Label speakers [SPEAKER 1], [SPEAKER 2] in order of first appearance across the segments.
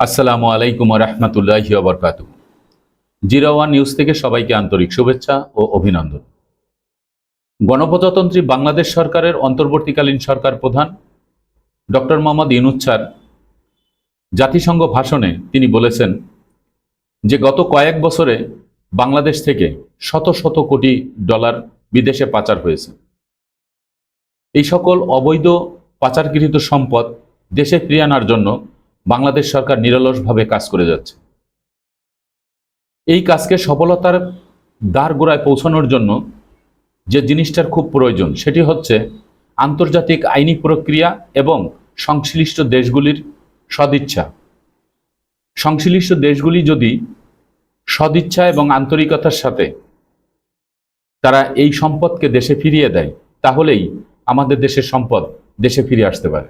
[SPEAKER 1] আসসালামু আলাইকুম রহমতুল্লাহি ওবরকাতু। জিরো ওয়ান নিউজ থেকে সবাইকে আন্তরিক শুভেচ্ছা ও অভিনন্দন। গণপ্রজাতন্ত্রী বাংলাদেশ সরকারের অন্তর্বর্তীকালীন সরকার প্রধান ডক্টর মোহাম্মদ ইউনূস স্যার জাতিসংঘ ভাষণে তিনি বলেছেন যে গত কয়েক বছরে বাংলাদেশ থেকে শত শত কোটি ডলার বিদেশে পাচার হয়েছে। এই সকল অবৈধ পাচারকৃত সম্পদ দেশে ফিরিয়ে আনার জন্য বাংলাদেশ সরকার নিরলসভাবে কাজ করে যাচ্ছে। এই কাজকে সফলতার দ্বারগোড়ায় পৌঁছানোর জন্য যে জিনিসটার খুব প্রয়োজন সেটি হচ্ছে আন্তর্জাতিক আইনি প্রক্রিয়া এবং সংশ্লিষ্ট দেশগুলির সদিচ্ছা। সংশ্লিষ্ট দেশগুলি যদি সদিচ্ছা এবং আন্তরিকতার সাথে তারা এই সম্পদকে দেশে ফিরিয়ে দেয়, তাহলেই আমাদের দেশের সম্পদ দেশে ফিরে আসতে পারে।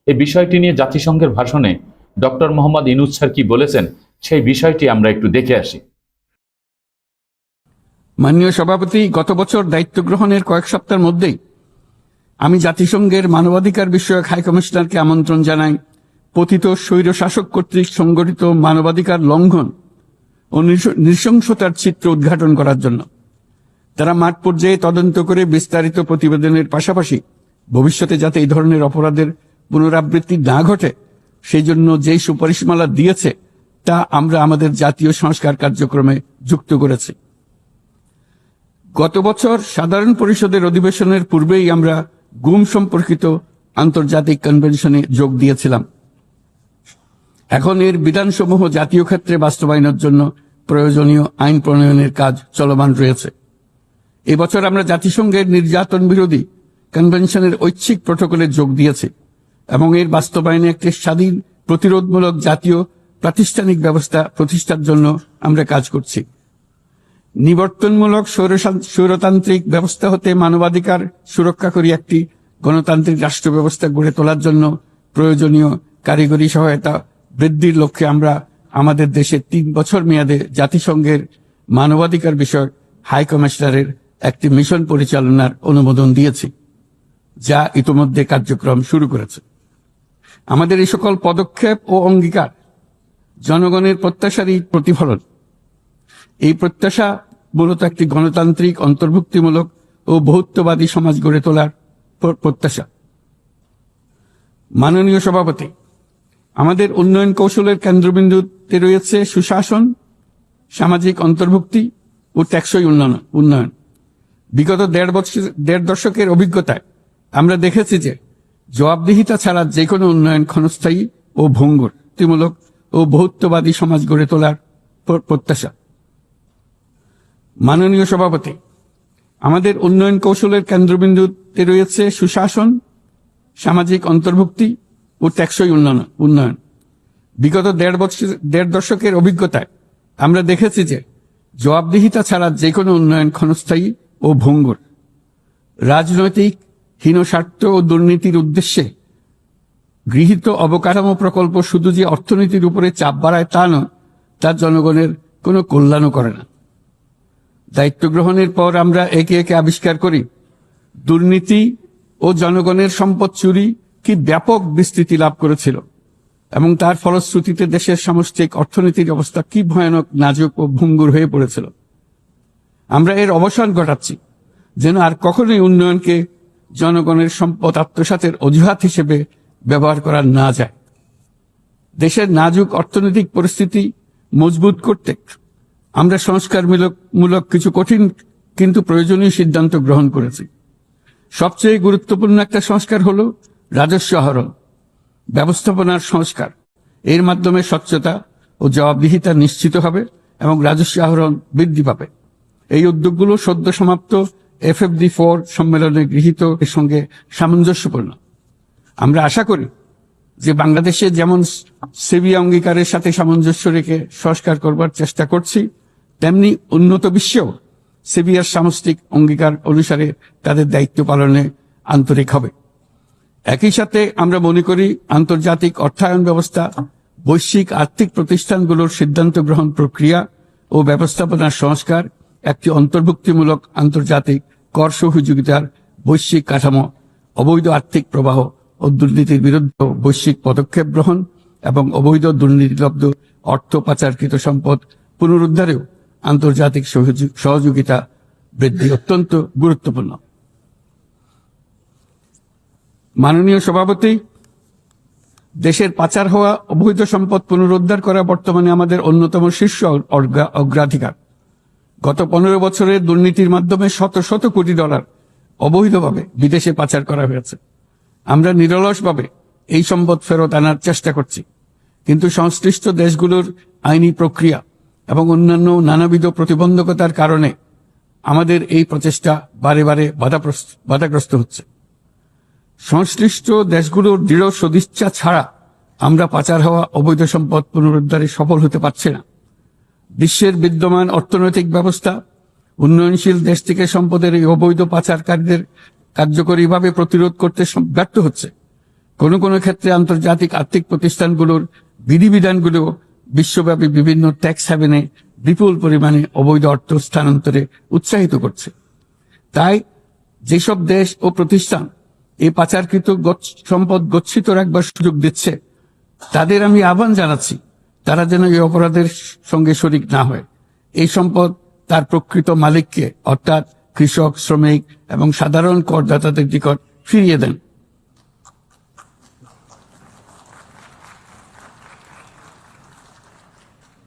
[SPEAKER 1] এই বিষয়টি নিয়ে জাতিসংঘের ভাষণে ডক্টর মোহাম্মদ ইউনূস স্যার কি বলেছেন সেই বিষয়টি আমরা একটু দেখে আসি।
[SPEAKER 2] মাননীয় সভাপতি, গত বছর দায়িত্ব গ্রহণের কয়েক সপ্তাহের মধ্যেই আমি জাতিসংঘের মানবাধিকার বিষয়ক হাই কমিশনারকে আমন্ত্রণ জানাই পতিত স্বৈরশাসক কর্তৃক সংগঠিত মানবাধিকার লঙ্ঘন ও নৃশংসতার চিত্র উদ্ঘাটন করার জন্য। তারা মাঠ পর্যায়ে তদন্ত করে বিস্তারিত প্রতিবেদনের পাশাপাশি ভবিষ্যতে যাতে এই ধরনের অপরাধের পুনরাবৃত্তি না ঘটে সেই জন্য যেই সুপারিশমালা দিয়েছে তা আমরা আমাদের জাতীয় সংস্কার কার্যক্রমে যুক্ত করেছি। গত বছর সাধারণ পরিষদের অধিবেশনের পূর্বেই আমরা গুম সম্পর্কিত আন্তর্জাতিক কনভেনশনে যোগ দিয়েছিলাম। এখন এর বিধানসমূহ জাতীয় ক্ষেত্রে বাস্তবায়নের জন্য প্রয়োজনীয় আইন প্রণয়নের কাজ চলমান রয়েছে। এবছর আমরা জাতিসংঘের নির্যাতন বিরোধী কনভেনশনের ঐচ্ছিক প্রটোকলে যোগ দিয়েছি এবং এর বাস্তবায়নে একটি স্বাধীন প্রতিরোধমূলক জাতীয় প্রাতিষ্ঠানিক ব্যবস্থা প্রতিষ্ঠার জন্য আমরা কাজ করছি। নিবর্তনমূলক স্বৈরতান্ত্রিক ব্যবস্থা হতে মানবাধিকার সুরক্ষাকারী একটি গণতান্ত্রিক রাষ্ট্র ব্যবস্থা গড়ে তোলার জন্য প্রয়োজনীয় কারিগরি সহায়তা বৃদ্ধির লক্ষ্যে আমরা আমাদের দেশে 3 বছর মেয়াদে জাতিসংঘের মানবাধিকার বিষয়ক হাই কমিশনারের একটি মিশন পরিচালনার অনুমোদন দিয়েছি, যা ইতোমধ্যে কার্যক্রম শুরু করেছে। আমাদের এই সকল পদক্ষেপ ও অঙ্গীকার জনগণের প্রত্যাশারই প্রতিফলন। এই প্রত্যাশা মূলত একটি গণতান্ত্রিক, অন্তর্ভুক্তিমূলক ও বহুত্ববাদী সমাজ গড়ে তোলার প্রত্যাশা। মাননীয় সভাপতি, আমাদের উন্নয়ন কৌশলের কেন্দ্রবিন্দুতে রয়েছে সুশাসন, সামাজিক অন্তর্ভুক্তি ও টেকসই উন্নয়ন। বিগত দেড় দশকের অভিজ্ঞতায় আমরা দেখেছি যে জবাবদিহিতা ছাড়া যে কোনো উন্নয়ন ক্ষণস্থায়ী ও ভঙ্গুরমূলক ও বহুত্ববাদী সমাজ গড়ে তোলার প্রত্যাশা। মাননীয় সভাপতি, আমাদের উন্নয়ন কৌশলের কেন্দ্রবিন্দুতে রয়েছে সুশাসন, সামাজিক অন্তর্ভুক্তি ও টেকসই উন্নয়ন। বিগত দেড় দশকের অভিজ্ঞতায় আমরা দেখেছি যে জবাবদিহিতা ছাড়া যে কোনো উন্নয়ন ক্ষণস্থায়ী ও ভঙ্গুর। রাজনৈতিক হীনস্বার্থ ও দুর্নীতির উদ্দেশ্যে গৃহীত অবকাঠামো প্রকল্প শুধু যে অর্থনীতির উপরে চাপ বাড়ায় তা নয়, তা জনগণের কোনো কল্যাণও করে না। দায়িত্ব গ্রহণের পর আমরা একে একে আবিষ্কার করি দুর্নীতি ও জনগণের সম্পদ চুরি কি ব্যাপক বিস্তৃতি লাভ করেছিল এবং তার ফলশ্রুতিতে দেশের সামষ্টিক অর্থনীতির অবস্থা কি ভয়ানক, নাজুক ও ভঙ্গুর হয়ে পড়েছিল। আমরা এর অবসান ঘটাচ্ছি যেন আর কখনোই উন্নয়নকে জনগণের সম্পদ আত্মসাতের অজুহাত হিসেবে ব্যবহার করা না যায়। দেশের নাজুক অর্থনৈতিক পরিস্থিতি মজবুত করতে আমরা সংস্কারমূলক কিছু কঠিন কিন্তু প্রয়োজনীয় সিদ্ধান্ত গ্রহণ করেছি। সবচেয়ে গুরুত্বপূর্ণ একটা সংস্কার হলো রাজস্ব আহরণ ব্যবস্থাপনার সংস্কার। এর মাধ্যমে স্বচ্ছতা ও জবাবদিহিতা নিশ্চিত হবে এবং রাজস্ব আহরণ বৃদ্ধি পাবে। এই উদ্যোগগুলো সদ্য সমাপ্ত FFD4 সম্মেলনে গৃহীত এর সঙ্গে সামঞ্জস্যপূর্ণ। আমরা আশা করি যে বাংলাদেশে যেমন সেভিয়া অঙ্গীকারের সাথে সামঞ্জস্য রেখে সংস্কার করবার চেষ্টা করছি, তেমনি উন্নত বিশ্বেও সেভিয়ার সামষ্টিক অঙ্গীকার অনুসারে তাদের দায়িত্ব পালনে আন্তরিক হবে। একই সাথে আমরা মনে করি আন্তর্জাতিক অর্থায়ন ব্যবস্থা, বৈশ্বিক আর্থিক প্রতিষ্ঠানগুলোর সিদ্ধান্ত গ্রহণ প্রক্রিয়া ও ব্যবস্থাপনার সংস্কার, একটি অন্তর্ভুক্তিমূলক আন্তর্জাতিক কর সহযোগিতার বৈশ্বিক কাঠামো, অবৈধ আর্থিক প্রবাহ ও দুর্নীতির বিরুদ্ধে বৈশ্বিক পদক্ষেপ গ্রহণ এবং অবৈধ দুর্নীতিলব্ধ অর্থ পাচারকৃত সম্পদ পুনরুদ্ধারেও আন্তর্জাতিক সহযোগিতা বৃদ্ধি অত্যন্ত গুরুত্বপূর্ণ। মাননীয় সভাপতি, দেশের পাচার হওয়া অবৈধ সম্পদ পুনরুদ্ধার করা বর্তমানে আমাদের অন্যতম শীর্ষ অগ্রাধিকার। গত 15 বছরে দুর্নীতির মাধ্যমে শত শত কোটি ডলার অবৈধভাবে বিদেশে পাচার করা হয়েছে। আমরা নিরলসভাবে এই সম্পদ ফেরত আনার চেষ্টা করছি, কিন্তু সংশ্লিষ্ট দেশগুলোর আইনি প্রক্রিয়া এবং অন্যান্য নানাবিধ প্রতিবন্ধকতার কারণে আমাদের এই প্রচেষ্টা বারে বারে বাধাগ্রস্ত হচ্ছে। সংশ্লিষ্ট দেশগুলোর দৃঢ় সদিচ্ছা ছাড়া আমরা পাচার হওয়া অবৈধ সম্পদ পুনরুদ্ধারে সফল হতে পারছি না। বিশ্বের বিদ্যমান অর্থনৈতিক ব্যবস্থা উন্নয়নশীল দেশ থেকে সম্পদের এই অবৈধ পাচারকারীদের কার্যকরীভাবে প্রতিরোধ করতে ব্যর্থ হচ্ছে। কোনো কোনো ক্ষেত্রে আন্তর্জাতিক আর্থিক প্রতিষ্ঠানগুলোর বিধিবিধানগুলো বিশ্বব্যাপী বিভিন্ন ট্যাক্স হ্যাভেনে বিপুল পরিমাণে অবৈধ অর্থ স্থানান্তরে উৎসাহিত করছে। তাই যেসব দেশ ও প্রতিষ্ঠান এই পাচারকৃত সম্পদ গচ্ছিত রাখবার সুযোগ দিচ্ছে, তাদের আমি আহ্বান জানাচ্ছি তারা যেন এই অপরাধের সঙ্গে শরিক না হয়। এই সম্পদ তার প্রকৃত মালিককে অর্থাৎ কৃষক, শ্রমিক এবং সাধারণ করদাতাদের নিকট ফিরিয়ে দেন।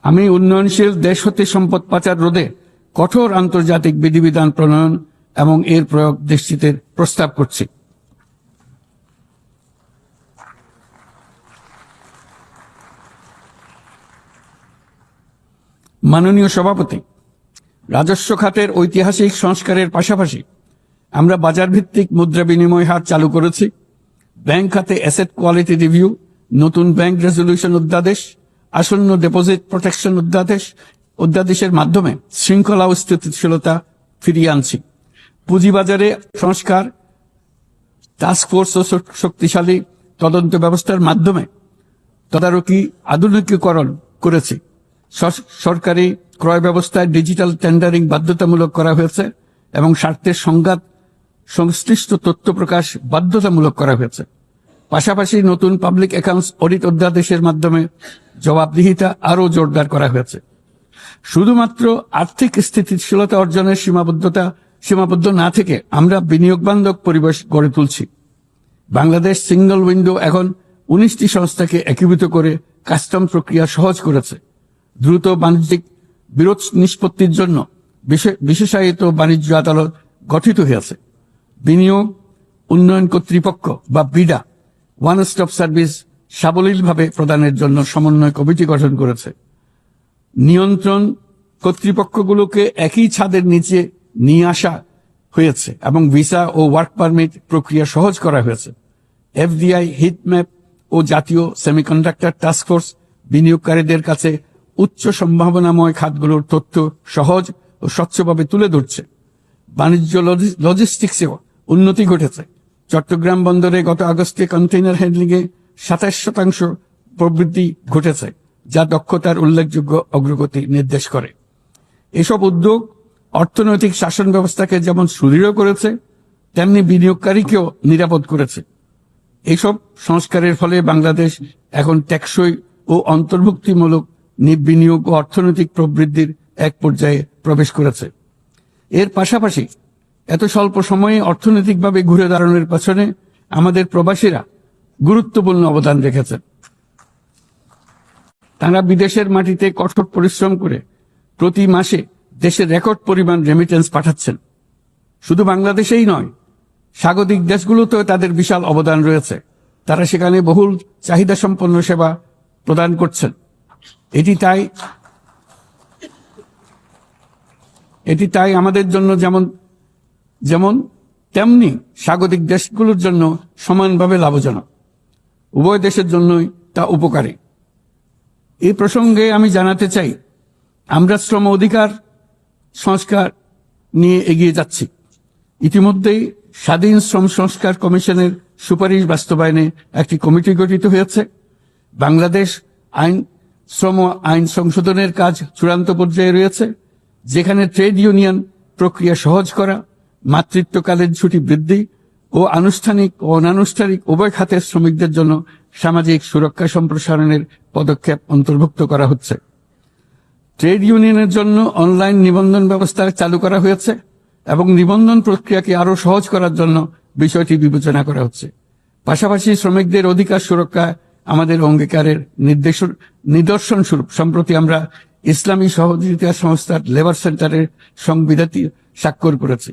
[SPEAKER 2] আমি উন্নয়নশীল দেশ হতে সম্পদ পাচার রোধে কঠোর আন্তর্জাতিক বিধিবিধান প্রণয়ন এবং এর প্রয়োগ নিশ্চিতের প্রস্তাব করছি। মাননীয় সভাপতি, রাজস্ব খাতের ঐতিহাসিক সংস্কারের পাশাপাশি আমরা বাজার ভিত্তিক মুদ্রা বিনিময় হার চালু করেছি। ব্যাংক খাতে অ্যাসেট কোয়ালিটি রিভিউ, নতুন ব্যাংক রেজলিউশন অধ্যাদেশ, আসন্ন ডিপোজিট প্রোটেকশন অধ্যাদেশের মাধ্যমে শৃঙ্খলা ও স্থিতিশীলতা ফিরিয়ে আনছি। পুঁজিবাজারে সংস্কার, টাস্কফোর্স ও শক্তিশালী তদন্ত ব্যবস্থার মাধ্যমে তদারকি আধুনিকীকরণ করেছি। সরকারি ক্রয় ব্যবস্থায় ডিজিটাল টেন্ডারিং বাধ্যতামূলক করা হয়েছে এবং স্বার্থের সংঘাত সংশ্লিষ্ট তথ্য প্রকাশ বাধ্যতামূলক করা হয়েছে। পাশাপাশি নতুন পাবলিক অ্যাকাউন্টস অডিট অধ্যাদেশের মাধ্যমে জবাবদিহিতা আরও জোরদার করা হয়েছে। শুধুমাত্র আর্থিক স্থিতিশীলতা অর্জনের সীমাবদ্ধ না থেকে আমরা বিনিয়োগ বান্ধব পরিবেশ গড়ে তুলছি। বাংলাদেশ সিঙ্গল উইন্ডো এখন 19টি সংস্থাকে একীভূত করে কাস্টম প্রক্রিয়া সহজ করেছে। দ্রুত বাণিজ্যিক বিরোধ নিষ্পত্তির জন্য বিশেষায়িত বাণিজ্য আদালত গঠিত হয়েছে। বিনিয়োগ উন্নয়ন কর্তৃপক্ষ বা বিডা ওয়ান স্টপ সার্ভিস সাবলীলভাবে প্রদানের জন্য সমন্বয় কমিটি গঠন করেছে। নিয়ন্ত্রণ কর্তৃপক্ষগুলোকে একই ছাদের নিচে নিয়ে আসা হয়েছে এবং ভিসা ও ওয়ার্ক পারমিট প্রক্রিয়া সহজ করা হয়েছে। এফডিআই, হিটম্যাপ ও জাতীয় সেমিকন্ডাক্টর টাস্কফোর্স বিনিয়োগকারীদের কাছে উচ্চ সম্ভাবনাময় খাতগুলোর তথ্য সহজ ও স্বচ্ছভাবে তুলে ধরছে। বাণিজ্য লজিস্টিক্সেও উন্নতি ঘটেছে। চট্টগ্রাম বন্দরে গত আগস্টে কন্টেইনার হ্যান্ডলিংয়ে 27% প্রবৃদ্ধি ঘটেছে, যা দক্ষতার উল্লেখযোগ্য অগ্রগতি নির্দেশ করে। এসব উদ্যোগ অর্থনৈতিক শাসন ব্যবস্থাকে যেমন সুদৃঢ় করেছে, তেমনি বিনিয়োগকারীকেও নিরাপদ করেছে। এইসব সংস্কারের ফলে বাংলাদেশ এখন টেকসই ও অন্তর্ভুক্তিমূলক বিনিয়োগ ও অর্থনৈতিক প্রবৃদ্ধির এক পর্যায়ে প্রবেশ করেছে। এর পাশাপাশি এত স্বল্প সময়ে অর্থনৈতিকভাবে ঘুরে দাঁড়ানোর পেছনে আমাদের প্রবাসীরা গুরুত্বপূর্ণ অবদান রেখেছেন। তারা বিদেশের মাটিতে কঠোর পরিশ্রম করে প্রতি মাসে দেশে রেকর্ড পরিমাণ রেমিটেন্স পাঠাচ্ছেন। শুধু বাংলাদেশেই নয়, স্বাগতিক দেশগুলোতেও তাদের বিশাল অবদান রয়েছে। তারা সেখানে বহুল চাহিদা সম্পন্ন সেবা প্রদান করছেন। এটি তাই আমাদের জন্য যেমন তেমনি স্বাগতিক দেশগুলোর জন্য সমানভাবে লাভজনক। উভয় দেশের জন্যই তা উপকারী। এই প্রসঙ্গে আমি জানাতে চাই, আমরা শ্রম অধিকার সংস্কার নিয়ে এগিয়ে যাচ্ছি। ইতিমধ্যেই স্বাধীন শ্রম সংস্কার কমিশনের সুপারিশ বাস্তবায়নে একটি কমিটি গঠিত হয়েছে। বাংলাদেশ শ্রম আইন সংশোধনের কাজ চূড়ান্ত পর্যায়ে রয়েছে, যেখানে ট্রেড ইউনিয়ন প্রক্রিয়া সহজ করা, মাতৃত্বকালীন ছুটি বৃদ্ধি ও আনুষ্ঠানিক ও অনানুষ্ঠানিক উভয় খাতের শ্রমিকদের জন্য সামাজিক সুরক্ষা সম্প্রসারণের পদক্ষেপ অন্তর্ভুক্ত করা হচ্ছে। ট্রেড ইউনিয়নের জন্য অনলাইন নিবন্ধন ব্যবস্থা চালু করা হয়েছে এবং নিবন্ধন প্রক্রিয়াকে আরও সহজ করার জন্য বিষয়টি বিবেচনা করা হচ্ছে। পাশাপাশি শ্রমিকদের অধিকার সুরক্ষা আমাদের অঙ্গীকারের নিদর্শন স্বরূপ সম্প্রতি আমরা ইসলামী সহযোগিতা সংস্থার লেবার সেন্টারের সংবিধানটি স্বাক্ষর করেছি।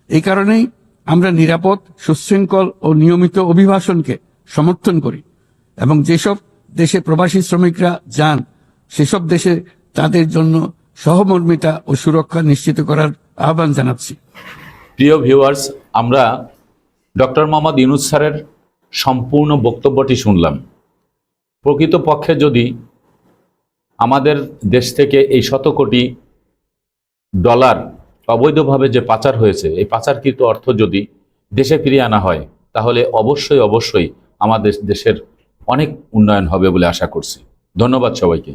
[SPEAKER 2] এই কারণেই আমরা নিরাপদ, সুশৃঙ্খল ও নিয়মিত অভিবাসনকে সমর্থন করি এবং যেসব দেশে প্রবাসী শ্রমিকরা যান সেসব দেশে তাদের জন্য সহমর্মিতা ও সুরক্ষা নিশ্চিত করার আহ্বান জানাচ্ছি।
[SPEAKER 1] প্রিয় ভিউয়ার্স, আমরা ডক্টর মোহাম্মদ ইউনূস স্যারের সম্পূর্ণ বক্তব্যটি শুনলাম। প্রকৃতপক্ষে যদি আমাদের দেশ থেকে এই শত কোটি ডলার অবৈধভাবে যে পাচার হয়েছে, এই পাচারকৃত অর্থ যদি দেশে ফিরিয়ে আনা হয় তাহলে অবশ্যই আমাদের দেশের অনেক উন্নয়ন হবে বলে আশা করছি। ধন্যবাদ সবাইকে।